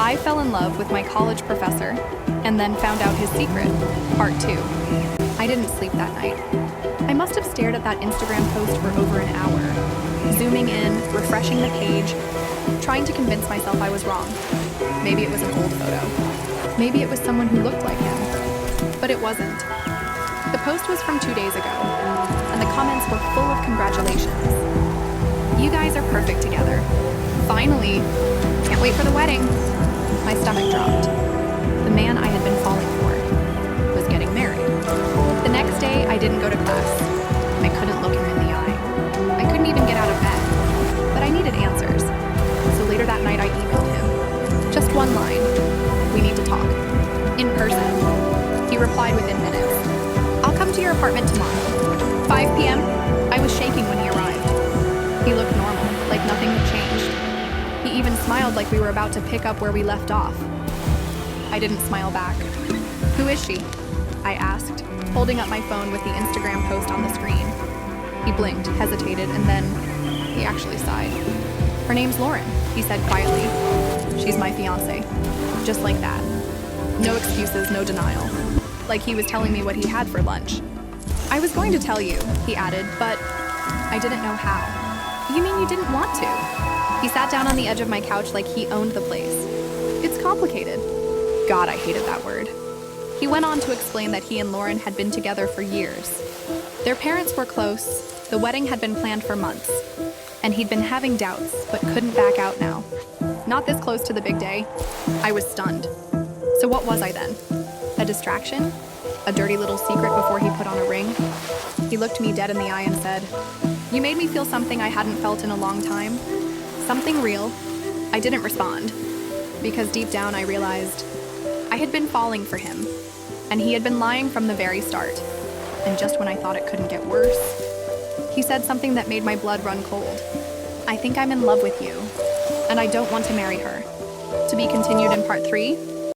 I fell in love with my college professor and then found out his secret, part 2. I didn't sleep that night. I must have stared at that Instagram post for over an hour, zooming in, refreshing the page, trying to convince myself I was wrong. Maybe it was an old photo. Maybe it was someone who looked like him. But it wasn't. The post was from 2 days ago, and the comments were full of congratulations. You guys are perfect together. Finally! Can't wait for the wedding. My stomach dropped. The man I had been falling for was getting married. The next day, I didn't go to class. I couldn't look him in the eye. I couldn't even get out of bed. But I needed answers. So later that night, I emailed him. Just one line. We need to talk. In person. He replied within minutes. I'll come to your apartment tomorrow. 5 p.m. I was shaking when he arrived. He looked normal, like nothing had changed. He even smiled like we were about to pick up where we left off. I didn't smile back. Who is she? I asked, holding up my phone with the Instagram post on the screen. He blinked, hesitated, and then he actually sighed. Her name's Lauren, he said quietly. She's my fiancé. Just like that. No excuses, no denial. Like he was telling me what he had for lunch. I was going to tell you, he added, but I didn't know how. You mean you didn't want to? He sat down on the edge of my couch like he owned the place. It's complicated. God, I hated that word. He went on to explain that he and Lauren had been together for years. Their parents were close, the wedding had been planned for months, and he'd been having doubts, but couldn't back out now. Not this close to the big day. I was stunned. So what was I then? A distraction? A dirty little secret before he put on a ring? He looked me dead in the eye and said, "You made me feel something I hadn't felt in a long time. Something real." I didn't respond, because deep down I realized I had been falling for him, and he had been lying from the very start. And just when I thought it couldn't get worse, he said something that made my blood run cold. "I think I'm in love with you, and I don't want to marry her." To be continued in part 3.